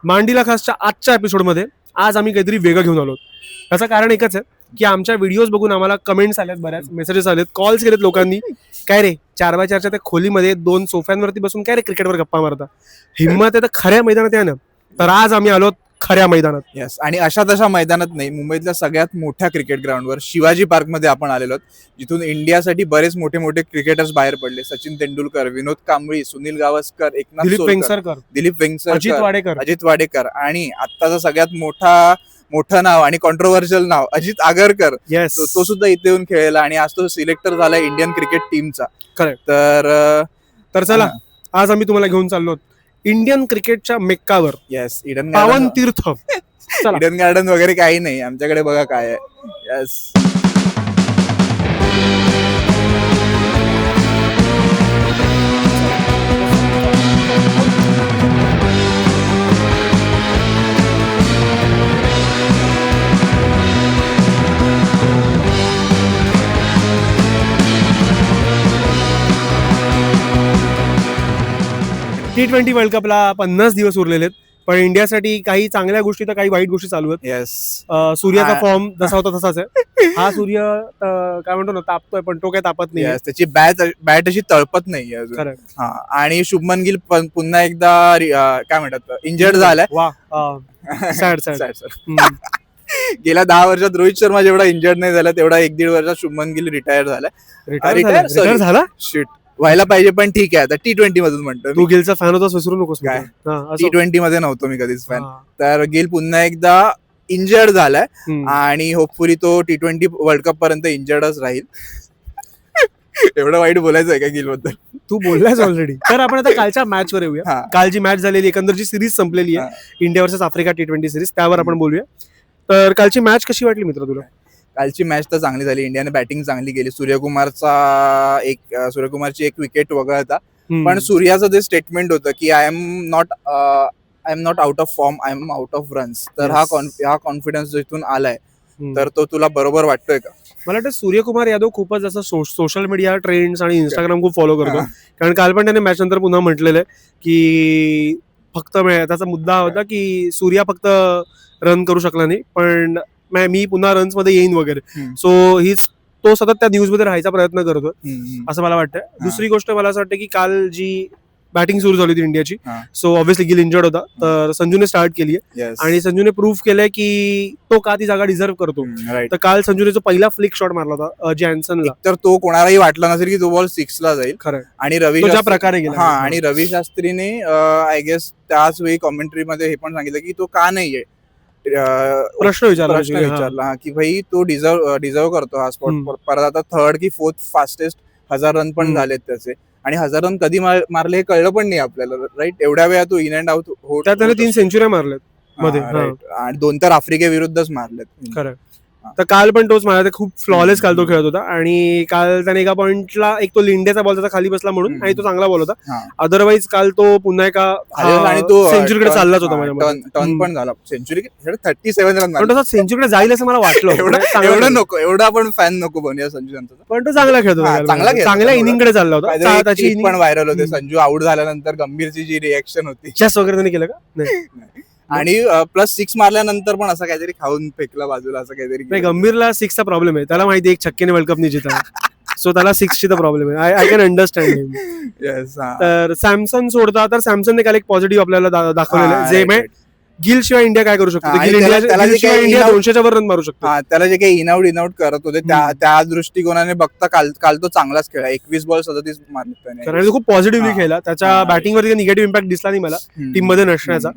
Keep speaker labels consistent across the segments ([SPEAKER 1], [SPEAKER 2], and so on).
[SPEAKER 1] मांडीला खासच्या आजच्या एपिसोडमध्ये आज आम्ही काहीतरी वेगळं घेऊन आलो. त्याचं कारण एकच आहे की आमच्या व्हिडिओज बघून आम्हाला कमेंट्स आल्यात, बऱ्याच मेसेजेस आलेत, कॉल्स केलेत लोकांनी. काय रे 4x4च्या त्या खोलीमध्ये 2 सोफ्यांवरती बसून काय रे क्रिकेटवर गप्पा मारता, हिम्मत आहे तर खऱ्या मैदानात या ना. तर आज आम्ही आलो खऱ्या मैदानात.
[SPEAKER 2] येस, आणि अशा तशा मैदानात नाही, मुंबईतल्या सगळ्यात मोठ्या क्रिकेट ग्राउंडवर शिवाजी पार्क मध्ये आपण आलेलो आहोत, जिथून इंडियासाठी बरेच मोठे मोठे क्रिकेटर्स बाहेर पडले. सचिन तेंडुलकर, विनोद कांबळी, सुनील गावस्कर, एकनाथ
[SPEAKER 1] दिलीप
[SPEAKER 2] सोलकर, दिलीप वेंगसरकर, अजित वाडेकर आणि आत्ताचा सगळ्यात मोठं नाव आणि कॉन्ट्रोव्हर्शियल नाव अजित आगरकर.
[SPEAKER 1] येस,
[SPEAKER 2] तो सुद्धा इथे येऊन खेळला आणि आज तो सिलेक्टर झाला इंडियन क्रिकेट टीमचा.
[SPEAKER 1] करेक्ट.
[SPEAKER 2] तर
[SPEAKER 1] चला आज आम्ही तुम्हाला घेऊन चाललो इंडियन क्रिकेटच्या मेक्कावर.
[SPEAKER 2] येस,
[SPEAKER 1] पावन तीर्थ.
[SPEAKER 2] इडन गार्डन वगैरे काही नाही आमच्याकडे, बघा काय आहे. येस,
[SPEAKER 1] T20 वर्ल्ड कपला 50 दिवस उरलेले आहेत, पण इंडियासाठी काही चांगल्या गोष्टी तर काही वाईट गोष्टी चालू आहेत.
[SPEAKER 2] येस.
[SPEAKER 1] सूर्याचा फॉर्म जसा होता तसाच आहे. हा सूर्य काय म्हणतो ना, तापतोय पण तो काय तापत नाही.
[SPEAKER 2] त्याची बॅट अशी तळपत नाही अजून. आणि शुभमन गिल पुन्हा एकदा काय म्हणतात इंजर्ड झालाय.
[SPEAKER 1] वा, सॅड.
[SPEAKER 2] गेल्या 10 वर्षात रोहित शर्मा जेवढा इंजर्ड नाही झाला तेवढा 1-1.5 वर्षात शुभमन गिल रिटायर
[SPEAKER 1] झाला.
[SPEAKER 2] शिट, व्हायला पाहिजे, पण ठीक आहे. आता T20 मधून म्हणतो.
[SPEAKER 1] तू गिलचा फॅन होतास, विसरू नकोस.
[SPEAKER 2] काय T20 मध्ये नव्हतो मी कधीच फॅन. तर गिल पुन्हा एकदा इंजर्ड झालाय आणि होपफुली तो T20 वर्ल्ड कप पर्यंत इंजर्डच राहील. एवढं वाईट बोलायचं आहे का गिल बद्दल?
[SPEAKER 1] तू बोललास ऑलरेडी. तर आपण आता कालच्या मॅच वर येऊया. काल जी मॅच झालेली, एकंदर जी सिरीज संपलेली आहे India versus Africa T20 series, त्यावर आपण बोलूया. तर कालची मॅच कशी वाटली मित्र तुला?
[SPEAKER 2] कालची मॅच तर चांगली झाली. इंडियाने बॅटिंग चांगली केली. सूर्यकुमारची एक विकेट वगळता, पण सूर्याचं जे स्टेटमेंट होतं की I am not out of form, I am out of runs, तर हा कॉन्फिडन्स जिथून आलाय, तर तो तुला बरोबर वाटतोय का?
[SPEAKER 1] मला वाटतं सूर्यकुमार यादव खूपच जास्त सोशल मीडिया ट्रेंड्स आणि इंस्टाग्राम खूप फॉलो करतो. कारण काल पण त्याने मॅच नंतर पुन्हा म्हटलेलं आहे की फक्त त्याचा मुद्दा होता की सूर्या फक्त रन करू शकला नाही, पण मी पुन्हा रन्स मध्ये येईन वगैरे. सो तो सतत त्या न्यूज मध्ये राहायचा प्रयत्न करतोय असं मला वाटतं. दुसरी गोष्ट मला असं वाटतं की काल जी बॅटिंग सुरू झाली होती इंडियाची, सो ऑब्व्हियसली गिल इंजर्ड होता, तर संजूने स्टार्ट केली आहे आणि संजूने प्रूव्ह केलंय की तो का ती जागा डिझर्व करतो. तर काल संजूने जो पहिला फ्लिक शॉट मारला होता जॅन्सनला,
[SPEAKER 2] तर तो कोणालाही वाटलं नसेल की तो बॉल 6 ला जाईल.
[SPEAKER 1] खरं.
[SPEAKER 2] आणि
[SPEAKER 1] ज्या प्रकारे गेला,
[SPEAKER 2] आणि रवी शास्त्रीने आय गेस त्याच वेळी कॉमेंट्री मध्ये हे पण सांगितलं की तो का नाहीये,
[SPEAKER 1] प्रश्न
[SPEAKER 2] विचारला की भाई तो डिझर्व करतो हा स्पॉट. परत आता 3rd की 4th फास्टेस्ट 1000 रन पण झालेत त्याचे, आणि 1000 रन कधी मारले हे कळलं पण नाही आपल्याला. राईट, एवढ्या वेळा तो इन अँड आउट होत.
[SPEAKER 1] त्याने 3 सेंचुऱ्या मारल्यात मध्ये,
[SPEAKER 2] आणि 2 तर आफ्रिकेविरुद्धच मारलेत.
[SPEAKER 1] खरं. तर काल पण तोच मारला, खूप फ्लॉलेस काल तो खेळत होता. आणि काल त्याने एका पॉइंटला एक तो लिंडेचा बॉल त्याचा खाली बसला म्हणून, आणि तो चांगला बॉल होता. अदरवाईज काल तो पुन्हा एका
[SPEAKER 2] आणि तो
[SPEAKER 1] सेंचुरीकडे चाललाच होता.
[SPEAKER 2] टर्न पण झाला. सेंचुरी 37 रन,
[SPEAKER 1] पण तसा सेंचुरीकडे जाईल असं मला वाटलं.
[SPEAKER 2] एवढं नको, एवढा आपण फॅन नको बनूया संजू यांचा.
[SPEAKER 1] पण तो चांगला खेळतो, चांगल्या इनिंगकडे चालला होता.
[SPEAKER 2] त्याची पण व्हायरल होते संजू आउट झाल्यानंतर गंभीरची जी रिएक्शन होती.
[SPEAKER 1] चेस वगैरे त्याने केलं का? नाही.
[SPEAKER 2] आणि प्लस 6 मारल्यानंतर पण असं काहीतरी खाऊन फेकला बाजूला, असं काहीतरी.
[SPEAKER 1] नाही, गंभीरला 6चा प्रॉब्लेम आहे. त्याला माहिती 1 छक्क्याने वर्ल्ड कप नाही जिंकला, सो त्याला 6ची तर प्रॉब्लेम आहे. I can understand. तर सॅमसन सोडता, तर सॅमसनने काल एक पॉझिटिव्ह आपल्याला दाखवलेलं आहे, जे गिल शिवाय इंडिया काय करू शकतो. इंडिया 200च्या वर रन मारू शकतो.
[SPEAKER 2] त्याला जे काही इन आउट करत होते त्या दृष्टिकोनाने बघता काल तो चांगलाच खेळला. 21 बॉल 37 मारले.
[SPEAKER 1] खूप पॉझिटिव्हली खेळला. त्याच्या बॅटिंगवरती निगेटिव्ह इम्पॅक्ट दिसला नाही मला टीम मध्ये नसण्याचा.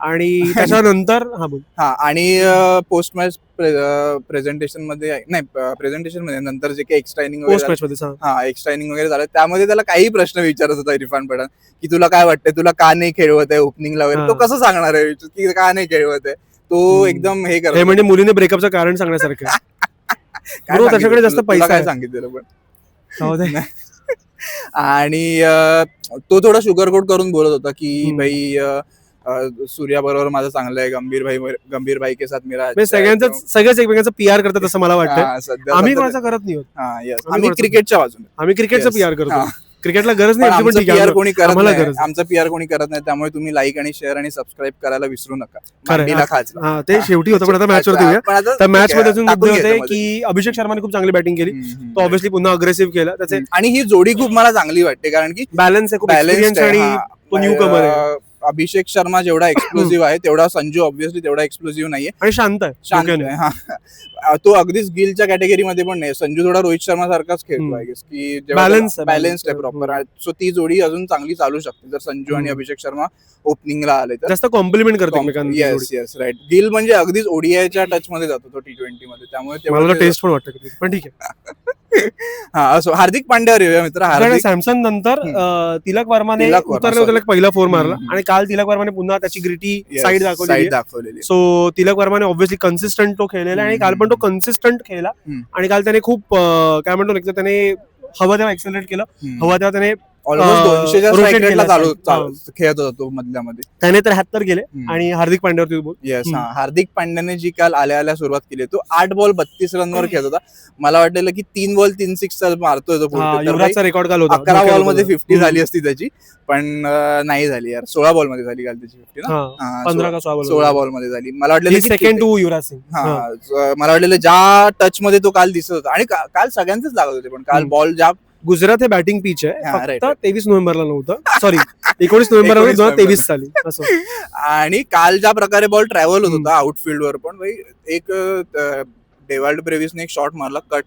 [SPEAKER 1] आणि त्याच्यानंतर
[SPEAKER 2] आणि पोस्ट मॅच प्रेझेंटेशन मध्ये नंतर जे काही एक्स्ट्रा इनिंग वगैरे झालं, त्यामध्ये त्याला काही प्रश्न विचारत होता इरफान पठाण की तुला काय वाटतंय, तुला का नाही खेळवत आहे ओपनिंगला वगैरे. तो कसं सांगणार आहे की का नाही खेळवत आहे? तो एकदम हे करतो,
[SPEAKER 1] म्हणजे मुलीने ब्रेकअपचं कारण सांगण्यासारखं. त्याच्याकडे जास्त पैसा
[SPEAKER 2] काय सांगितलेलं पण. आणि तो थोडा शुगर कोट करून बोलत होता की भाई सूर्या बरोबर माझं चांगलं आहे, गंभीर भाई के साथ मेरा.
[SPEAKER 1] सगळेच एकमेकांचं पीआर करतात असं मला वाटतं. आम्ही कोणाचा करत नाही.
[SPEAKER 2] आम्ही क्रिकेटच्या बाजूने,
[SPEAKER 1] आम्ही क्रिकेटचं पीआर करतो. क्रिकेटला गरज
[SPEAKER 2] पण
[SPEAKER 1] नाही आमची, पण
[SPEAKER 2] आमचं
[SPEAKER 1] ठीक आहे,
[SPEAKER 2] PR कोणी करत
[SPEAKER 1] आम्हाला
[SPEAKER 2] नाही,
[SPEAKER 1] गरज.
[SPEAKER 2] आमचं PR कोणी करत नाही, त्यामुळे तुम्ही लाईक आणि शेअर आणि सबस्क्राईब करायला विसरू नका.
[SPEAKER 1] खरंय.
[SPEAKER 2] मांडीला खाजला.
[SPEAKER 1] हा ते शेवटी होतं, पण आता मॅच वरती येऊया.
[SPEAKER 2] पण आता
[SPEAKER 1] त्या
[SPEAKER 2] ठीक
[SPEAKER 1] मॅच
[SPEAKER 2] आहे,
[SPEAKER 1] मध्ये अजून
[SPEAKER 2] टाकून
[SPEAKER 1] मुद्दे होते
[SPEAKER 2] घ्यायचं मध्ये.
[SPEAKER 1] की अभिषेक शर्माने खूप चांगली बॅटिंग केली, तो ऑब्व्हियसली पुन्हा अग्रेसिव्ह केला, त्याचे
[SPEAKER 2] आणि ही जोडी खूप मला चांगली वाटते, कारण की
[SPEAKER 1] बॅलन्स आहे, खूप
[SPEAKER 2] बॅलन्स्ड
[SPEAKER 1] एक्सपिरियन्स
[SPEAKER 2] आहे.
[SPEAKER 1] आणि तो न्यू कमर आहे
[SPEAKER 2] अभिषेक शर्मा जेवढा एक्सप्लोसिव्ह आहे तेवढा संजू ऑब्व्हियसली तेवढा एक्सप्लोसिव्ह नाहीये,
[SPEAKER 1] आणि शांत आहे,
[SPEAKER 2] शांत
[SPEAKER 1] डोक्याने.
[SPEAKER 2] आहे. हा. तो अगदीच गिलच्या कॅटेगरीमध्ये पण नाही. संजू थोडा रोहित शर्मा सारखाच खेळतो, आय गेस, की
[SPEAKER 1] Balance आहे,
[SPEAKER 2] बॅलन्स्ड आहे
[SPEAKER 1] balance.
[SPEAKER 2] प्रॉपर. सो ती जोडी अजून चांगली चालू शकते जर संजू आणि अभिषेक शर्मा ओपनिंगला आले तर.
[SPEAKER 1] जास्त कॉम्प्लिमेंट करते एकमेकांना.
[SPEAKER 2] Yes yes right. गिल म्हणजे अगदीच ओडीआयच्या टच मध्ये जातो तो T20 मध्ये, त्यामुळे
[SPEAKER 1] मला टेस्ट पण वाटतं, पण ठीक आहे.
[SPEAKER 2] हा असो. हार्दिक पांड्यावर येऊया मित्र. हार्दिक
[SPEAKER 1] सॅमसन नंतर तिलक वर्माने
[SPEAKER 2] तिलक वर्मा,
[SPEAKER 1] उतरले होते, पहिला फोर मारला,
[SPEAKER 2] हम्म.
[SPEAKER 1] आणि काल तिलक वर्माने पुन्हा त्याची ग्रिटी साईड दाखवली.
[SPEAKER 2] दाखवलेली.
[SPEAKER 1] सो तिलक वर्माने ऑब्व्हियसली कन्सिस्टंट तो खेळलेला, आणि काल पण तो कन्सिस्टंट खेळला, आणि काल त्याने खूप काय म्हणतो ना, त्याने हवा तेव्हा एक्सेलरेट केलं, हवा तेव्हा त्याने
[SPEAKER 2] ऑलमोस्ट 200च्या
[SPEAKER 1] rotate
[SPEAKER 2] स्ट्राईक रेटला
[SPEAKER 1] केला.
[SPEAKER 2] खेळत होता तो मधल्या मध्ये.
[SPEAKER 1] त्याने 73 केले. आणि हार्दिक पांड्यावरती बोल.
[SPEAKER 2] येस. हा. हार्दिक पांड्याने जी काल आल्या सुरुवात केली, तो 8 बॉल 32 रनवर खेळत होता. मला वाटलेलं की 3 बॉल 3 सिक्स मारतोय तो पुढे, तर
[SPEAKER 1] युवराजचा रेकॉर्ड काल होता.
[SPEAKER 2] 11 बॉल मध्ये 50 झाली असती त्याची, पण नाही झाली यार. 16 बॉल मध्ये झाली काल त्याची 50 ना.
[SPEAKER 1] 15 का
[SPEAKER 2] 16 बॉल मध्ये झाली. मला वाटलं
[SPEAKER 1] सेकंड टू युवराज सिंग.
[SPEAKER 2] मला वाटलेलं ज्या टच मध्ये तो काल दिसत होता, आणि काल सगळ्यांचेच लागत होते, पण काल बॉल ज्या
[SPEAKER 1] गुजरात हे बॅटिंग पिच आहे,
[SPEAKER 2] हा,
[SPEAKER 1] फक्त
[SPEAKER 2] right.
[SPEAKER 1] 23 नोव्हेंबरला नव्हतं, सॉरी 19 नोव्हेंबरला 2023 साली असं.
[SPEAKER 2] आणि काल ज्या प्रकारे बॉल ट्रॅव्हल होत होता आउटफील्ड वर, पण भाई एक डेवाल्ड ब्रेविसने एक शॉट मारला, कट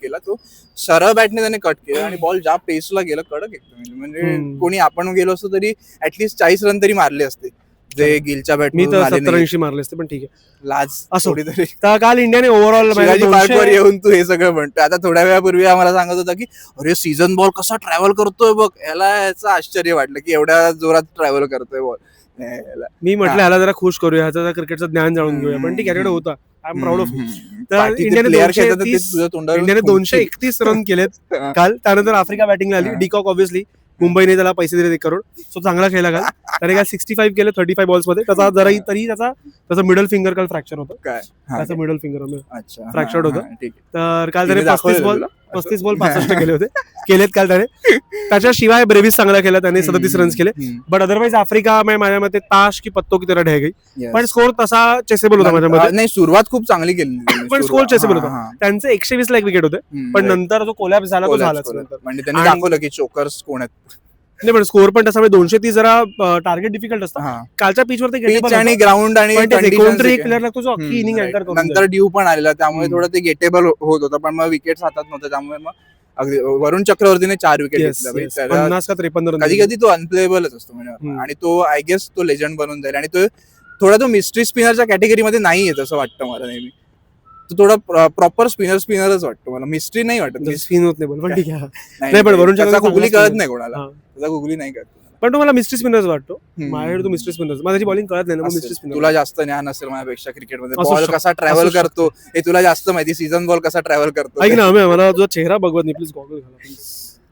[SPEAKER 2] केला, तो सरळ बॅटने त्याने कट केला, आणि बॉल ज्या पेसला गेला कडक एकदम. म्हणजे कोणी आपण गेलो असतो तरी ऍटलीस्ट 40 रन तरी मारले असते, जे गिलच्या बॅट.
[SPEAKER 1] मी तर 70-80 मारले असते, पण ठीक आहे,
[SPEAKER 2] लाज
[SPEAKER 1] असो.
[SPEAKER 2] तरी.
[SPEAKER 1] तर काल इंडियाने ओव्हरऑल
[SPEAKER 2] पार्कवर येऊन तू हे सगळं म्हणतो. आता थोड्या वेळापूर्वी आम्हाला सांगत होता की अरे सीझन बॉल कसा ट्रॅव्हल करतोय बघ, याचं आश्चर्य वाटलं की एवढ्या जोरात ट्रॅव्हल करतोय बॉल.
[SPEAKER 1] मी म्हटलं ह्याला जरा खुश करूया, ह्याचं क्रिकेटचं ज्ञान जाणून घेऊया, पण ठीक आहे, होता. I am proud of. तर इंडियाने 231 रन केलेत काल. त्यानंतर आफ्रिका बॅटिंगला आली. डिकॉक ऑब्व्हियसली मुंबईने त्याला पैसे दिले 1 करोड, सो चांगला खेळला काल. त्याने काल 65 केले 35 बॉल्स मध्ये. त्याचा जरा तरी त्याचा मिडल फिंगर काल फ्रॅक्चर होतं. त्याचं मिडल फिंगर फ्रॅक्चर्ड होतं. तर काल त्याने 35 बॉल 65 केले होते, केलेत काल त्याने. त्याच्याशिवाय ब्रेविस चांगला केला, त्याने 37 रन्स केले. बट अदरवाईज आफ्रिका माझ्या मते ताश की पत्तो की तेरा ढह गई, पण स्कोर तसा चेसेबल होता माझ्या मते.
[SPEAKER 2] नाही, सुरुवात खूप चांगली केली,
[SPEAKER 1] पण स्कोर चेसेबल होता. त्यांचे 120 ला एक विकेट होते, पण नंतर जो कोलॅप्स झाला तो झालाच.
[SPEAKER 2] म्हणजे त्यांनी दाखवलं की चोकर्स कोण आहेत.
[SPEAKER 1] नाही, पण स्कोर पण तसा 230 जरा टार्गेट डिफिकल्ट असतं कालच्या पिच वरती,
[SPEAKER 2] आणि ग्राउंड आणि
[SPEAKER 1] कोणतरी एक प्लेअर लागतो जो अख्खी इनिंग अँकर करून.
[SPEAKER 2] नंतर ड्यू पण आलेला, त्यामुळे थोडं ते गेटेबल होत होतं, पण मग विकेट हातात नव्हतं, त्यामुळे मग अगदी वरुण चक्रवर्तीने 4 विकेट घेतल्या.
[SPEAKER 1] 50 का 53 रन.
[SPEAKER 2] कधी कधी तो अनप्लेबलच असतो म्हणजे, आणि तो आय गेस तो लेजंड बनून जाईल. आणि तो थोडा तो मिस्ट्री स्पिनरच्या कॅटेगरीमध्ये नाही येत असं वाटतं मला नेहमी. तो थोडा प्रॉपर स्पिनरच वाटतो मला, मिस्ट्री नाही वाटत.
[SPEAKER 1] स्पिन होत नाही, पण ठीक आहे. नाही, पण वरुण
[SPEAKER 2] चक्रवर्ती गुगली कळत नाही कोणाला, त्याचा गुगली नाही कळत.
[SPEAKER 1] पण तो मला मिस्ट्री स्पिनर्स वाटतो. माझ्याकडे तो मिस्ट्री स्पिनर्स, माझी बॉलिंग कळत नाही ना, मिस्ट्री स्पिनर.
[SPEAKER 2] तुला जास्त ज्ञान असेल माझ्यापेक्षा क्रिकेटमध्ये, बॉल कसा ट्रॅव्हल करतो हे तुला जास्त माहिती. सीझन बॉल कसा ट्रॅव्हल करतो.
[SPEAKER 1] ऐक ना, मला तुझा चेहरा बघवत नाही, प्लीज गॉगल घाला please.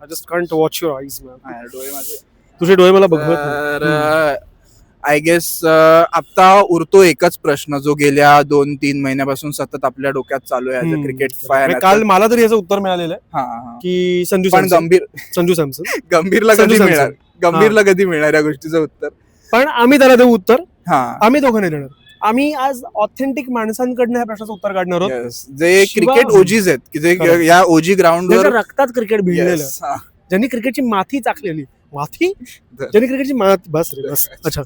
[SPEAKER 1] I just can't watch your eyes man.
[SPEAKER 2] डोळे माझे,
[SPEAKER 1] तुझे डोळे मला बघवत नाही.
[SPEAKER 2] आय गेस आता उरतो एकच प्रश्न, जो गेल्या 2-3 महिन्यापासून सतत आपल्या डोक्यात चालू आहे क्रिकेट फॅन.
[SPEAKER 1] काल मला तरी याचं उत्तर मिळालेलं आहे की संजू सॅमसन.
[SPEAKER 2] गंभीरला कधी मिळणार या गोष्टीचं उत्तर?
[SPEAKER 1] पण आम्ही त्याला देऊ उत्तर. आम्ही दोघं नाही देणार. आम्ही आज ऑथेंटिक माणसांकडनं या प्रश्नाचं उत्तर काढणार आहोत, जे
[SPEAKER 2] क्रिकेट ओजीज आहेत, की जे या ओजी ग्राउंडवर
[SPEAKER 1] रक्तात क्रिकेट भिडलेलं, ज्यांनी क्रिकेटची माती चाखलेली. ज्यांनी क्रिकेटची अच्छा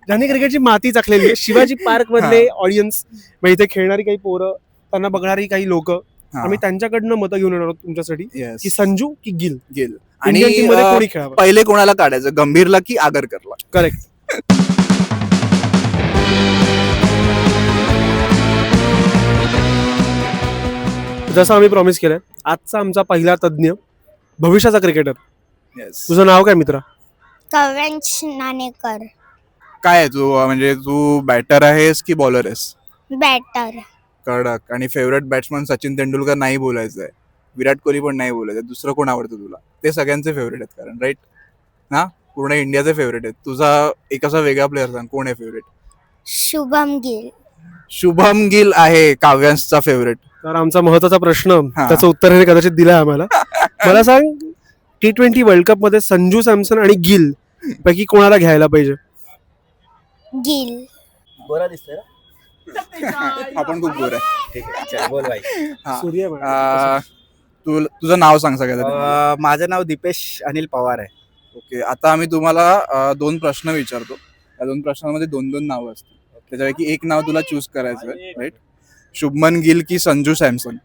[SPEAKER 1] ज्यांनी क्रिकेटची माती चाखलेली आहे. शिवाजी पार्क मधले ऑडियन्स, इथे खेळणारी काही पोरं, त्यांना बघणारी काही लोक, आम्ही त्यांच्याकडनं मतं घेऊन येणार आहोत तुमच्यासाठी, की संजू की गिल
[SPEAKER 2] आणि
[SPEAKER 1] कोणी खेळावं,
[SPEAKER 2] पहिले कोणाला काढायचं, गंभीरला की आगरकरला.
[SPEAKER 1] करेक्ट. जसं आम्ही प्रॉमिस केलंय, आजचा आमचा पहिला तज्ञ, भविष्याचा क्रिकेटर. तुझं नाव काय मित्रा?
[SPEAKER 3] कव्यांश नाणेकर.
[SPEAKER 2] काय आहे तू, म्हणजे तू बॅटर आहेस की बॉलर आहेस?
[SPEAKER 3] बॅटर.
[SPEAKER 2] कडक. आणि फेवरेट बॅट्समन सचिन तेंडुलकर नाही बोलायचंय, विराट कोहली पण नाही बोलायचं, दुसरं कोण आवडतं तुला? ते सगळ्यांचे फेवरेट आहेत, कारण राईट ना, पूर्ण इंडियाचे फेवरेट आहेत. तुझा एक असा वेगळा प्लेअर सांग, कोण आहे favourite?
[SPEAKER 3] Shubham gill.
[SPEAKER 2] Shubham gill आहे काव्यांशचा फेवरेट.
[SPEAKER 1] तर आमचा महत्वाचा प्रश्न, त्याचं उत्तर हे कदाचित दिलंय आम्हाला. मला सांग, T20 वर्ल्ड कप मध्ये संजू सॅमसन आणि गिल पैकी कोणाला घ्यायला पाहिजे?
[SPEAKER 3] गिल.
[SPEAKER 4] गोरा दिसतोय ना?
[SPEAKER 2] आपण खूप गोर आहे.
[SPEAKER 4] ठीक आहे, चल, बोल भाई.
[SPEAKER 2] हा.
[SPEAKER 1] सूर्य म्हणा.
[SPEAKER 2] तुझं नाव सांग सगळ्यात.
[SPEAKER 4] माझं नाव दीपेश अनिल पवार आहे.
[SPEAKER 2] ओके, आता आम्ही तुम्हाला 2 प्रश्न विचारतो. त्या 2 प्रश्नांमध्ये 2-2 नावं असतील. त्याच्यापैकी एक नाव तुला चूज करायचं आहे, राईट? शुभमन गिल की संजू सॅमसन?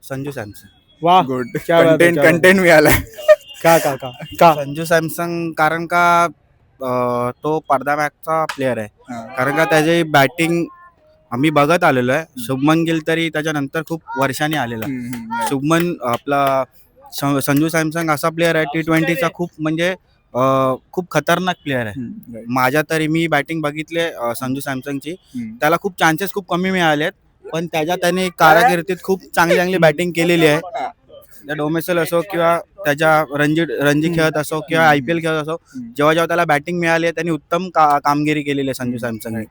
[SPEAKER 4] संजू सॅमसन.
[SPEAKER 1] वा,
[SPEAKER 2] गुड.
[SPEAKER 1] क्या बात आहे, क्या बात आहे.
[SPEAKER 2] कंटेंट मिळालाय.
[SPEAKER 1] का
[SPEAKER 4] संजू सॅमसन कारण का तो पडदा मॅचचा प्लेअर आहे.
[SPEAKER 2] हा.
[SPEAKER 4] कारण का त्याची बॅटिंग आम्ही बघत आलेलो आहे. शुभमन गिल तरी त्याच्यानंतर खूप वर्षांनी आलेला. शुभमन आपला संजू सॅमसन असा प्लेअर आहे T20चा खूप म्हणजे खूप खतरनाक प्लेअर आहे. माझ्या तरी मी बॅटिंग बघितले संजू सॅमसनची. त्याला खूप चान्सेस खूप कमी मिळालेत, पण त्याने कारकिर्दीत खूप चांगली बॅटिंग केलेली आहे. डोमेस्टिक असो किंवा त्याच्या रणजी खेळत असो किंवा IPL खेळत असो, जेव्हा त्याला बॅटिंग मिळाली आहे त्यांनी उत्तम कामगिरी केलेली आहे संजू सॅमसन.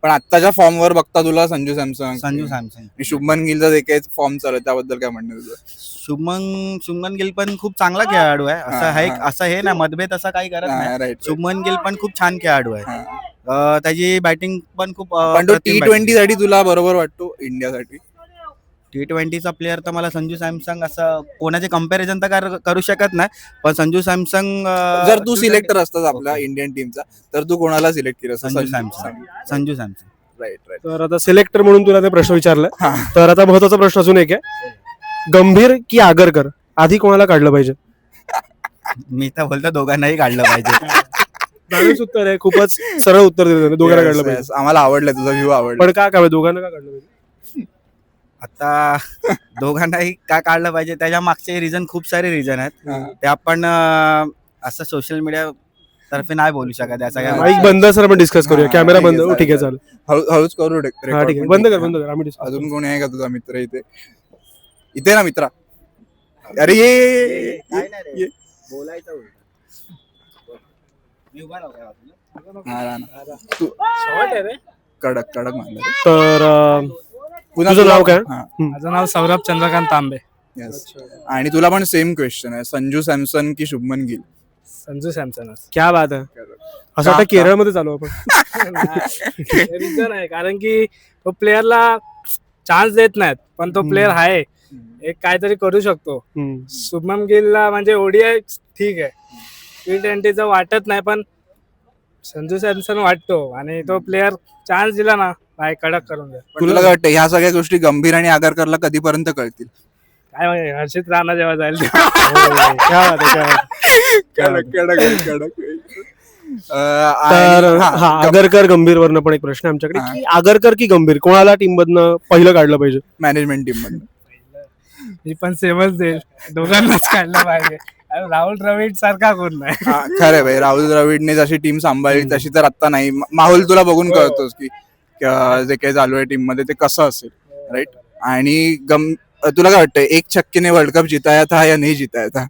[SPEAKER 2] पण आत्ताच्या फॉर्म वर बघता तुला संजू सॅमसन
[SPEAKER 4] आणि
[SPEAKER 2] शुभमन गिलचा जे काही फॉर्म चालू आहे त्याबद्दल काय म्हणणं तुझं?
[SPEAKER 4] शुभमन गिल पण खूप चांगला खेळाडू आहे. असं हे ना मतभेद असा काही करत नाही.
[SPEAKER 2] राईट.
[SPEAKER 4] शुभमन गिल पण खूप छान खेळाडू आहे. त्याची बॅटिंग पण खूप
[SPEAKER 2] पण तो T20 साठी तुला बरोबर वाटतो इंडियासाठी?
[SPEAKER 4] T20चा प्लेअर तर मला संजू सॅमसंग असं कोणाचे कम्पॅरिझन तर करू शकत नाही, पण संजू सॅमसंग
[SPEAKER 2] जर तू सिलेक्टर असतास आपल्या इंडियन टीमचा तर तू कोणाला सिलेक्ट केलं?
[SPEAKER 4] संजू सॅमसंग.
[SPEAKER 2] Right right.
[SPEAKER 1] तर आता सिलेक्टर म्हणून तुला ते प्रश्न विचारला.
[SPEAKER 2] हा.
[SPEAKER 1] तर आता महत्वाचा प्रश्न अजून एक आहे, गंभीर की आगरकर आधी कोणाला काढलं पाहिजे?
[SPEAKER 4] मी तर बोलतो दोघांनाही काढलं पाहिजे.
[SPEAKER 1] चांगलंच उत्तर आहे, खूपच सरळ उत्तर दिलं, दोघांना काढलं पाहिजे.
[SPEAKER 2] आम्हाला आवडलं तुझा व्ह्यू आवडला.
[SPEAKER 1] पण का काय दोघांना का काढलं पाहिजे?
[SPEAKER 4] आता दोघांनाही का काढलं पाहिजे त्याच्या मागचे रिझन खूप सारे रिझन आहेत. ते आपण असं सोशल मीडिया तर्फे नाही बोलू शकत. याचा काय
[SPEAKER 1] माईक बंद सर, आपण डिस्कस करूया.
[SPEAKER 2] हा,
[SPEAKER 1] कॅमेरा
[SPEAKER 2] ठीक आहे,
[SPEAKER 1] बंद. हो, ठीक आहे,
[SPEAKER 2] चालेल.
[SPEAKER 1] चालेल.
[SPEAKER 2] हळूच करू.
[SPEAKER 1] हा, ठीक आहे, बंद कर आम्ही discuss
[SPEAKER 2] अजून कोणी आहे का तुझा मित्र इथे ना मित्रा? अरे ये
[SPEAKER 4] बोलायचं
[SPEAKER 2] कडक मारलं.
[SPEAKER 1] तर
[SPEAKER 2] पुन्हा
[SPEAKER 1] तुझं नाव काय?
[SPEAKER 2] हा.
[SPEAKER 5] माझं नाव सौरभ चंद्रकांत तांबे.
[SPEAKER 2] Yes. आणि तुला पण सेम क्वेश्चन आहे, संजू सॅमसन की शुभमन गिल?
[SPEAKER 5] संजू सॅमसन.
[SPEAKER 1] क्या बात आहे. असं वाटतं केरळमध्ये चालू आपण.
[SPEAKER 5] रिझन आहे कारण की तो प्लेअरला चान्स देत नाहीत, पण तो प्लेअर आहे एक काहीतरी करू शकतो. शुभमन गिलला म्हणजे ODI ठीक आहे, T20चं वाटत नाही, पण संजू सॅमसन वाटतो. आणि तो प्लेअर चान्स दिला ना बाय कडक करून द्या.
[SPEAKER 2] तुला काय वाटतं ह्या सगळ्या गोष्टी गंभीर आणि आगरकरला कधीपर्यंत कळतील?
[SPEAKER 5] काय म्हणजे हर्षित राणा जेव्हा जाईल
[SPEAKER 1] क्या बात आहे, क्या बात आहे.
[SPEAKER 2] कडक.
[SPEAKER 1] तर हा, आगरकर गंभीर वरनं पण एक प्रश्न आहे आमच्याकडे, की आगरकर की गंभीर कोणाला टीम मधनं पहिलं काढलं पाहिजे?
[SPEAKER 2] मॅनेजमेंट टीम मध्ये.
[SPEAKER 5] मी पण सेमच देईल, दोघांनाच काढलं पाहिजे. राहुल द्रविड सारखा कोण नाही.
[SPEAKER 2] खरं भाई, राहुल द्रविडने जशी टीम सांभाळली तशी तर आता नाही. माहोल तुला बघून कळतोस की जे काही चालू आहे टीम मध्ये ते कसं असेल, राईट? आणि तुला काय वाटतं, एक छक्के वर्ल्ड कप जिताया था या नाही जिताया था?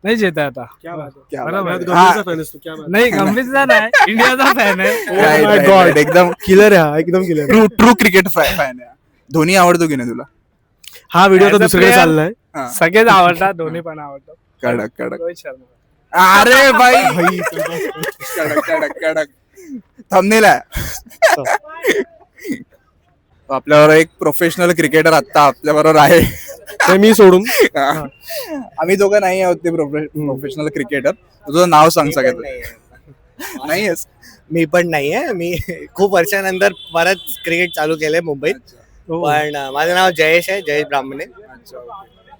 [SPEAKER 5] नाही जिता आता.
[SPEAKER 2] क्या
[SPEAKER 5] बरोबर.
[SPEAKER 1] गंभीरचा fan आहेस तू, क्या बात आहे.
[SPEAKER 5] नाही गंभीरचा नाही, इंडियाचा फॅन आहे.
[SPEAKER 2] Right,
[SPEAKER 1] my
[SPEAKER 2] right,
[SPEAKER 1] God.
[SPEAKER 2] right. एकदम
[SPEAKER 1] किलर आहे हा, एकदम किलर.
[SPEAKER 2] ट्रू क्रिकेट फॅन आहे. धोनी आवडतो की नाही तुला?
[SPEAKER 1] हा व्हिडिओ तर
[SPEAKER 5] As a
[SPEAKER 1] दुसरीकडे
[SPEAKER 5] player-
[SPEAKER 1] चाललाय.
[SPEAKER 2] हा.
[SPEAKER 5] सगळेच आवडतात, दोन्ही पण आवडतात.
[SPEAKER 2] कडक.
[SPEAKER 5] रोहित शर्मा.
[SPEAKER 2] अरे भाई, कडक थंबनेल आहे. आपल्यावर एक प्रोफेशनल क्रिकेटर आता आपल्या बरोबर आहे.
[SPEAKER 1] ते मी सोडून.
[SPEAKER 2] आम्ही दोघं नाही आहोत ते प्रोफेशनल क्रिकेटर. तुझं नाव सांग सगळ्यात. नाहीयेस?
[SPEAKER 6] मी पण नाहीये. मी खूप वर्षानंतर परत क्रिकेट चालू केलंय मुंबईत. पण माझं नाव जयेश आहे, जयेश ब्राह्मणे.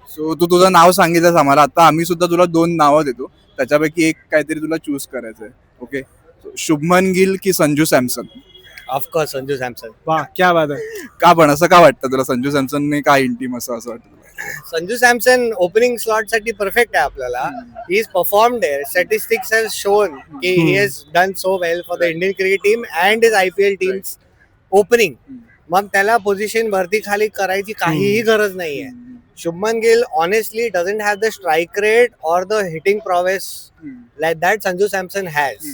[SPEAKER 2] सो तू तुझं नाव सांगितलंस आम्हाला. आता आम्ही सुद्धा तुला 2 नावं देतो, त्याच्यापैकी एक काहीतरी तुला चूज करायचंय. ओके, शुभमन गिल की संजू सॅमसन?
[SPEAKER 6] ऑफकोर्स संजू सॅमसन.
[SPEAKER 1] वा, क्या बात आहे.
[SPEAKER 2] का पण असं का वाटतं तुला? संजू सॅमसनने काय इंटीम असं वाटतं तुला?
[SPEAKER 6] संजू सॅमसन ओपनिंग स्लॉट साठी परफेक्ट आहे आपल्याला. He is performed there. Statistics has shown की he has done so well for the Indian cricket team and his IPL teams opening. मग त्याला पोझिशन वरती खाली करायची काहीही गरज नाहीये. Shubman Gill honestly doesn't have the strike rate or the hitting prowess like that Sanju Samson has.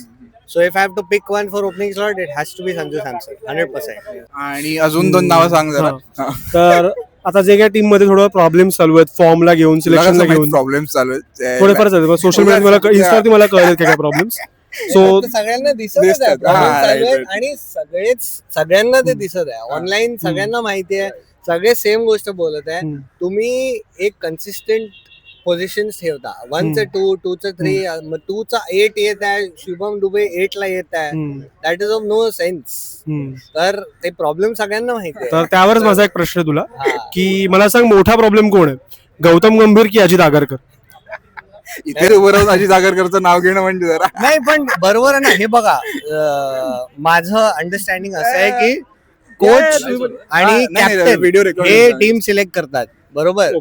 [SPEAKER 6] So if I have to pick one for opening slot, it has to be Sanju Samson, 100%.
[SPEAKER 2] आणि अजून 2 नावं सांग जरा.
[SPEAKER 1] तर आता जे काही team मध्ये थोडं प्रॉब्लेम चालू आहेत फॉर्मला घेऊन सिलेक्शनला घेऊन
[SPEAKER 2] प्रॉब्लेम चालू आहेत
[SPEAKER 1] थोडेफार चालू सोशल मीडिया मला इन्स्टावरती मला कळले काय प्रॉब्लेम्स सो
[SPEAKER 6] आता सगळ्यांना दिसत
[SPEAKER 2] दिसतात.
[SPEAKER 6] आहे problem
[SPEAKER 2] हा,
[SPEAKER 6] चालू आहेत
[SPEAKER 2] right.
[SPEAKER 6] आणि सगळ्यांना ते दिसत आहे ऑनलाईन सगळ्यांना माहिती आहे सगळे सेम गोष्ट बोलत आहे तुम्ही एक कन्सिस्टंट पोझिशन ठेवता 1चं 2 2चं 3 मग 2चा 8 येत आहे शुभम दुबे 8 ला येत आहे that is of no sense तर ते प्रॉब्लेम सगळ्यांना माहिती
[SPEAKER 1] तर
[SPEAKER 6] आहे
[SPEAKER 1] त्यावरच माझा एक प्रश्न आहे तुला
[SPEAKER 6] हा.
[SPEAKER 1] की मला सांग मोठा प्रॉब्लेम कोण आहे गौतम गंभीर की अजित आगरकर
[SPEAKER 2] इथे उभं राहून अजित आगरकरचं नाव घेणं म्हणजे जरा
[SPEAKER 6] नाही पण बरोबर आहे ना हे बघा माझं अंडरस्टँडिंग असं आहे की कोच आणि कॅप्टन
[SPEAKER 2] व्हिडिओ रेकॉर्ड
[SPEAKER 6] हे टीम सिलेक्ट करतात बरोबर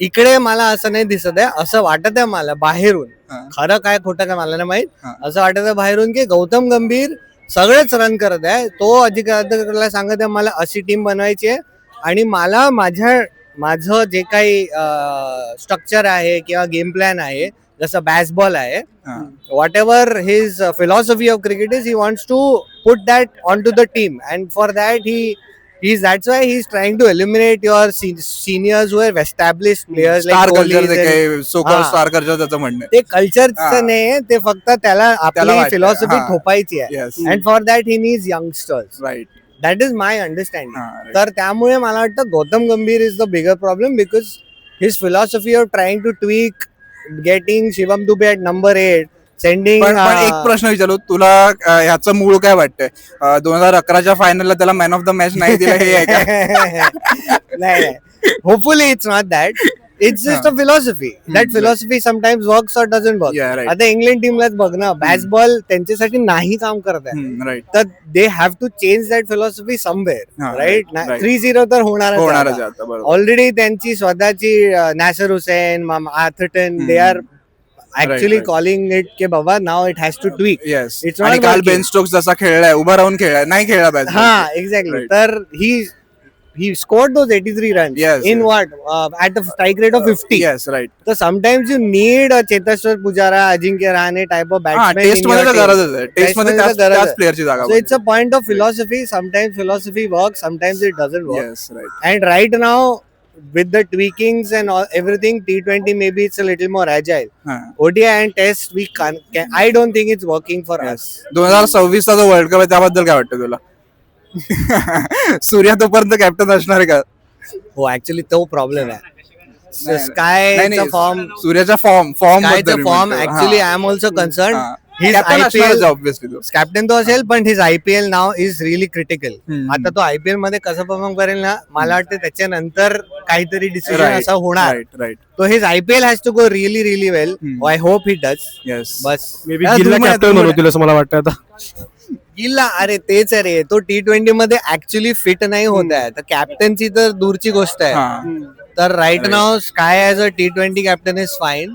[SPEAKER 6] इकडे मला असं नाही दिसत आहे असं वाटत आहे मला बाहेरून खरं काय खोटं काय मला नाही माहित असं वाटत आहे बाहेरून की गौतम गंभीर सगळेच रन करत आहे तो अधिकाऱ्याला सांगत आहे मला अशी टीम बनवायची आहे आणि मला माझं जे काही स्ट्रक्चर आहे किंवा गेम प्लॅन आहे जसं बॅसबॉल आहे whatever his philosophy of cricket is he wants to put that on to the team and for that that's why he's trying to eliminate your seniors who are established players
[SPEAKER 2] star
[SPEAKER 6] like Kohli
[SPEAKER 2] culture
[SPEAKER 6] and-
[SPEAKER 2] so-called
[SPEAKER 6] हा.
[SPEAKER 2] Star culture त्याचं म्हणणं
[SPEAKER 6] ते कल्चरचं
[SPEAKER 2] हा.
[SPEAKER 6] नाही ते फक्त त्याला आपली
[SPEAKER 2] वाटतं.
[SPEAKER 6] फिलॉसॉफी
[SPEAKER 2] हा.
[SPEAKER 6] ठोपायची आहे
[SPEAKER 2] yes
[SPEAKER 6] and for that he needs youngsters
[SPEAKER 2] right
[SPEAKER 6] that is my understanding तर त्यामुळे मला वाटतं Gautam Gambhir is the bigger problem because his philosophy of trying to tweak getting Shivam Dube at number 8 sending
[SPEAKER 2] पण एक प्रश्न विचारू तुला ह्याचं मूळ काय वाटतंय 2011च्या फायनलला त्याला मॅन ऑफ द मॅच नाही दिलं हे आहे का
[SPEAKER 6] नाही hopefully it's not that it's just a philosophy that philosophy sometimes works और डझंट वर्क
[SPEAKER 2] Yeah, right.
[SPEAKER 6] आता इंग्लंड टीमलाच बघ ना बॅसबॉल त्यांच्यासाठी नाही काम करत आहे
[SPEAKER 2] राईट
[SPEAKER 6] तर they have to change that philosophy
[SPEAKER 2] हा,
[SPEAKER 6] समवेअर राईट
[SPEAKER 2] right.
[SPEAKER 6] 3-0 तर
[SPEAKER 2] होणारच
[SPEAKER 6] होणारच
[SPEAKER 2] आहे आता, बरोबर
[SPEAKER 6] ऑलरेडी त्यांची स्वतःची Nasser Hussain Atherton they are actually
[SPEAKER 2] right.
[SPEAKER 6] Calling it के बाबा नाव it has to tweak
[SPEAKER 2] yes
[SPEAKER 6] It's not
[SPEAKER 2] आणि काल
[SPEAKER 6] working.
[SPEAKER 2] बेन स्टोक्स जसा खेळलाय उभा राहून खेळलाय नाही खेळला पाहिजे
[SPEAKER 6] हा एक्झॅक्टली
[SPEAKER 2] Right.
[SPEAKER 6] तर he scored those 83 runs
[SPEAKER 2] Yes,
[SPEAKER 6] in
[SPEAKER 2] yes.
[SPEAKER 6] what at a strike rate of 50
[SPEAKER 2] yes right
[SPEAKER 6] so sometimes you need a Cheteshwar Pujara Ajinkya Rahane type of
[SPEAKER 2] हा
[SPEAKER 6] batsman
[SPEAKER 2] टेस्ट
[SPEAKER 6] in
[SPEAKER 2] मध्ये
[SPEAKER 6] your
[SPEAKER 2] तर
[SPEAKER 6] team.
[SPEAKER 2] गरजच आहे taste मध्ये
[SPEAKER 6] मध्ये तर गरज
[SPEAKER 2] त्याच
[SPEAKER 6] आहे.
[SPEAKER 2] प्लेअरची जागा
[SPEAKER 6] So it's a point of philosophy. Sometimes philosophy works, sometimes it doesn't work.
[SPEAKER 2] Yes right
[SPEAKER 6] And right now, with the tweakings and all, everything, T20 maybe it's a little more agile. ODI and Test we I don't think it's working for us.
[SPEAKER 2] 2026 चा जो world cup आहे त्याबद्दल काय वाटतं तुला सूर्या तोपर्यंत captain असणार आहे का
[SPEAKER 6] हो ऍक्च्युली तो प्रॉब्लेम आहे
[SPEAKER 2] नाही,
[SPEAKER 6] स्कायचा फॉर्म
[SPEAKER 2] सूर्याचा फॉर्म
[SPEAKER 6] स्कायचा form actually I am also concern his IPL
[SPEAKER 2] obviously
[SPEAKER 6] captain तो असेल पण his IPL now is really critical
[SPEAKER 2] हम्म.
[SPEAKER 6] आता तो IPL मध्ये कसं परफॉर्म करेल ना मला वाटतं त्याच्यानंतर काहीतरी डिसिजन असा होणार
[SPEAKER 2] राईट राईट
[SPEAKER 6] तो his IPL has to go really really well
[SPEAKER 2] hmm.
[SPEAKER 6] I hope he does
[SPEAKER 2] yes
[SPEAKER 6] बस
[SPEAKER 1] मे बी
[SPEAKER 2] हा,
[SPEAKER 1] गिलला
[SPEAKER 2] धुमाळ-
[SPEAKER 1] कॅप्टन
[SPEAKER 2] धुमाळ.
[SPEAKER 1] बनवतील असं मला वाटतं आता
[SPEAKER 6] गिल्ला अरे तेच आहे रे तो T20 मध्ये ऍक्च्युली फिट नाही होत आहे तर कॅप्टनची तर दूरची गोष्ट आहे तर राईट नाव SKY as a T20 captain is fine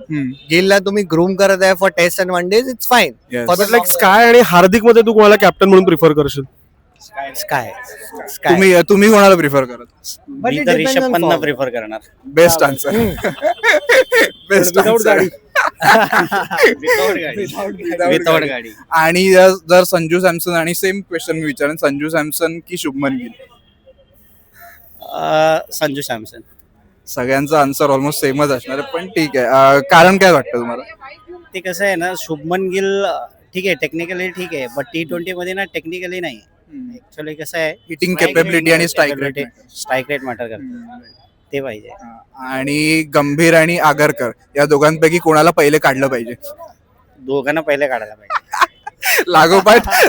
[SPEAKER 6] गिलला तुम्ही ग्रूम करत आहे for Test and one days it's fine
[SPEAKER 1] but like SKY आणि हार्दिक मध्ये तू कोणाला कॅप्टन म्हणून प्रिफर करशील
[SPEAKER 6] स्काय स्काय
[SPEAKER 2] तुम्ही कोणाला प्रिफर करत
[SPEAKER 7] मी तर रिषभ पंतला प्रिफर करणार
[SPEAKER 2] बेस्ट आन्सर बेस्ट
[SPEAKER 1] Without गाडी.
[SPEAKER 7] विथआउट गाडी
[SPEAKER 2] आणि जर संजू सॅमसन आणि सेम क्वेश्चन मी विचारेन संजू सॅमसन की शुभमन गिल
[SPEAKER 7] संजू सॅमसन
[SPEAKER 2] सगळ्यांचा आन्सर ऑलमोस्ट सेमच असणार आहे पण ठीक आहे कारण काय वाटतं तुम्हाला
[SPEAKER 7] ते कसं आहे ना शुभमन गिल ठीक आहे टेक्निकली ठीक आहे बट T20 मध्ये ना टेक्निकली नाही ऍक्च्युअली कसं आहे
[SPEAKER 2] Hitting capability आणि strike rate.
[SPEAKER 7] Strike rate matter करतो ते पाहिजे
[SPEAKER 2] आणि गंभीर आणि आगरकर या दोघांपैकी कोणाला पहिले काढलं पाहिजे
[SPEAKER 7] दोघांना पहिले काढायला पाहिजे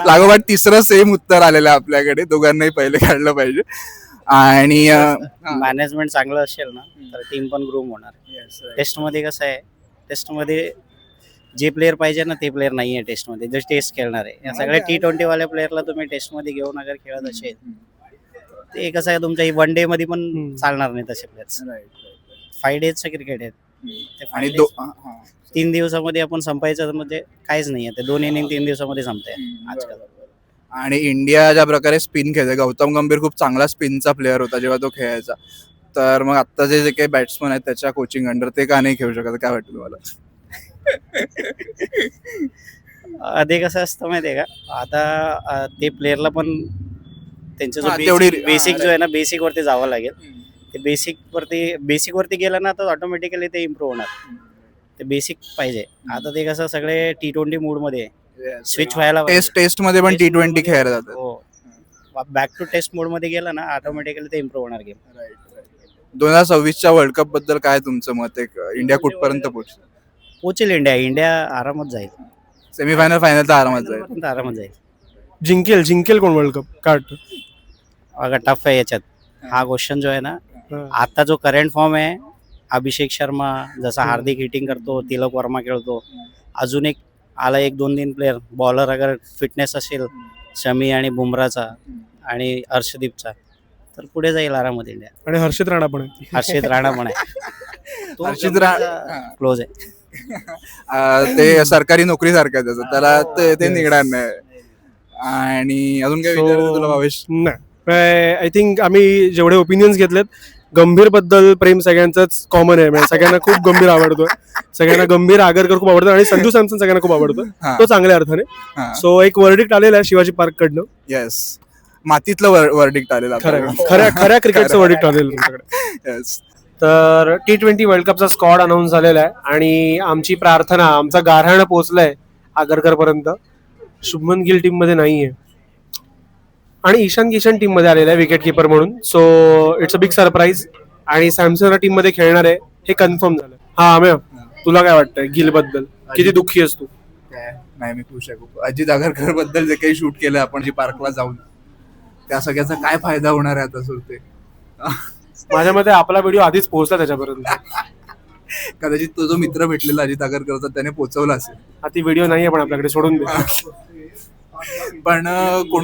[SPEAKER 2] लागोपाठ तिसरं सेम उत्तर आलेलं आहे आपल्याकडे दोघांनाही पहिले काढलं पाहिजे आणि
[SPEAKER 7] मॅनेजमेंट चांगलं असेल ना तर टीम पण ग्रूम होणार टेस्ट मध्ये कसं आहे टेस्ट मध्ये जे प्लेअर पाहिजे ना ते प्लेअर नाही आहे टेस्ट मध्ये जे टेस्ट खेळणार आहे या सगळ्या T20 वाल्या प्लेअरला तुम्ही टेस्ट मध्ये घेऊन अगर खेळत असेल ते कसं आहे तुमच्या वन डे मध्ये पण चालणार नाही तसे प्लेयर्स 5 डेजचं क्रिकेट आहे ते five
[SPEAKER 2] आणि
[SPEAKER 7] days 3 दिवसामध्ये आपण संपायचं म्हणजे काहीच नाही आहे ते 2 इनिंग 3 दिवसामध्ये संपते आजकाल
[SPEAKER 2] आणि इंडिया ज्या प्रकारे स्पिन खेळते गौतम गंभीर खूप चांगला स्पिनचा प्लेअर होता जेव्हा तो खेळायचा तर मग आता जे काही बॅट्समन आहेत त्याच्या कोचिंग अंडर ते का नाही खेळू शकत काय वाटतं तुम्हाला
[SPEAKER 7] ते कसं असतं माहितीये का आता ते प्लेअरला पण त्यांचं
[SPEAKER 2] हा, तेवढी-
[SPEAKER 7] बेसिक जो आहे ना बेसिक वरती जावं लागेल ते बेसिक वरती गेलं ना तर ऑटोमॅटिकली ते इम्प्रूव्ह होणार. ते बेसिक पाहिजे. आता ते कसं सगळे T20 मूड मध्ये स्विच व्हायला
[SPEAKER 2] टेस्ट मध्ये पण T20 खेळायला जातात.
[SPEAKER 7] हो, बॅक टू टेस्ट मोड मध्ये गेलं ना ऑटोमॅटिकली ते इम्प्रूव्ह होणार गेम.
[SPEAKER 2] 2026च्या वर्ल्ड कप बद्दल काय तुमचं मत आहे? इंडिया कुठपर्यंत
[SPEAKER 7] पोचेल इंडिया आरामात जाईल.
[SPEAKER 2] सेमीफायनल फायनल तर आरामात जाईल.
[SPEAKER 7] आरामात जाईल.
[SPEAKER 1] जिंकेल कोण वर्ल्ड कप? काय वाटतं?
[SPEAKER 7] अगं टफ आहे याच्यात हा क्वेश्चन जो आहे ना. आता जो करंट फॉर्म आहे, अभिषेक शर्मा जसा हार्दिक हिटिंग करतो, तिलक वर्मा खेळतो, अजून एक आला 1-2 प्लेअर बॉलर अगर फिटनेस असेल शमी आणि बुमराचा आणि हर्षदीपचा तर पुढे जाईल आरामात इंडिया.
[SPEAKER 1] आणि हर्षित राणा पण आहे.
[SPEAKER 7] हर्षित राणा पण आहे.
[SPEAKER 2] हर्षित राणा
[SPEAKER 7] क्लोज आहे.
[SPEAKER 2] ते सरकारी नोकरी सारखं त्याचं, त्याला ते निघणार नाही. आणि अजून काय विचारायचं तुला भावेश?
[SPEAKER 1] नाही, आय थिंक आम्ही जेवढे ओपिनियन्स घेतलेत, गंभीर बद्दल प्रेम सगळ्यांचंच कॉमन आहे. म्हणजे सगळ्यांना खूप गंभीर आवडतो, सगळ्यांना गंभीर आगरकर खूप आवडतो आणि संजू सॅमसन सगळ्यांना खूप आवडतो, तो चांगल्या अर्थाने. सो एक वर्डिक्ट आलेला आहे शिवाजी पार्क कडनं.
[SPEAKER 2] येस, मातीतलं वर्डिक्ट आलेलं
[SPEAKER 1] खऱ्या क्रिकेटचं वर्डिक्ट आलेलं तुमच्याकडे.
[SPEAKER 2] येस.
[SPEAKER 1] तर T20 वर्ल्ड कपचा स्क्वॉड अनाऊन्स झालेला आहे आणि आमची प्रार्थना, आमचा गारहाण पोहोचलाय आगरकर पर्यंत. शुभमन गिल टीम मध्ये नाहीये आणि ईशान किशन टीम मध्ये आलेला आहे विकेट किपर म्हणून. So it's a big surprise. आणि सॅमसन टीम मध्ये खेळणार आहे हे कन्फर्म झालं. हा अमेय, तुला काय वाटतंय गिल बद्दल? किती दुःखी आहेस तू?
[SPEAKER 2] नाही, मी खुश आहे खूप. अजित आगरकर बद्दल जे काही शूट केलं आपण जी पार्कला जाऊन, त्या सगळ्याचा काय फायदा होणार आहे आता सुरते?
[SPEAKER 1] माझ्या मते आपला व्हिडिओ आधीच पोहोचला त्याच्यापर्यंत.
[SPEAKER 2] कदाचित तो जो मित्र भेटलेला अजित आगरकरचा त्याने पोहोचवला असेल.
[SPEAKER 1] ती व्हिडिओ नाहीये पण आपल्याकडे, सोडून दे.
[SPEAKER 2] पण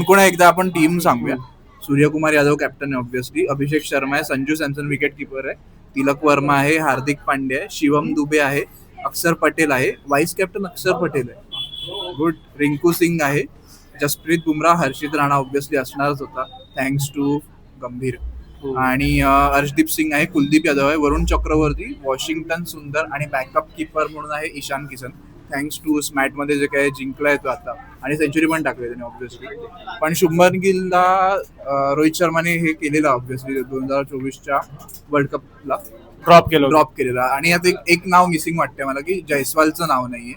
[SPEAKER 2] कोण एकदा आपण टीम सांगूया. सूर्यकुमार यादव कॅप्टन आहे ऑब्व्हियसली, अभिषेक शर्मा आहे, संजू सॅमसन विकेट किपर आहे, तिलक वर्मा आहे, हार्दिक पांड्या आहे, शिवम दुबे आहे, अक्षर पटेल आहे, वाईस कॅप्टन अक्षर पटेल आहे, गुड, रिंकू सिंग आहे, जसप्रीत बुमराह, हर्षित राणा ऑब्व्हियसली असणारच होता थँक्स टू गंभीर, आणि अर्शदीप सिंग आहे, कुलदीप यादव आहे, वरुण चक्रवर्ती, वॉशिंग्टन सुंदर आणि बॅकअप किपर म्हणून आहे ईशान किशन. थँक्स टू स्मॅट मध्ये जे काही जिंकलाय तो आता, आणि सेंचुरी पण टाकली त्याने ऑब्व्हियसली. पण शुभमन गिलला रोहित शर्माने हे केलेलं ऑब्व्हियसली 2024च्या वर्ल्ड कपला ड्रॉप केलेला. आणि आता एक नाव मिसिंग वाटतंय मला, की जयस्वालचं नाव नाहीये,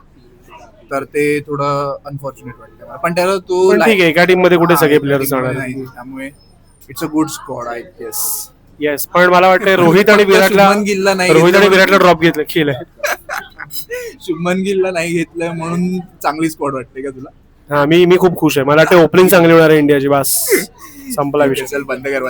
[SPEAKER 2] तर ते थोडं अनफॉर्च्युनेट वाटतंय. पण त्याला तो
[SPEAKER 1] ठीक आहे, एका टीम मध्ये कुठे सगळे प्लेयर्स
[SPEAKER 2] नाही, त्यामुळे it's a good squad I guess.
[SPEAKER 1] Yes, पण मला वाटतं रोहित आणि विराटला ड्रॉप केलंय.
[SPEAKER 2] शुभमन गिलला नाही घेतलंय म्हणून चांगली स्क्वॉड वाटते का तुला?
[SPEAKER 1] हा, मी खूप खुश आहे. मला वाटतं ओपनिंग चांगली होणार आहे इंडियाची. बस संपला विषय.
[SPEAKER 2] चल बंद कर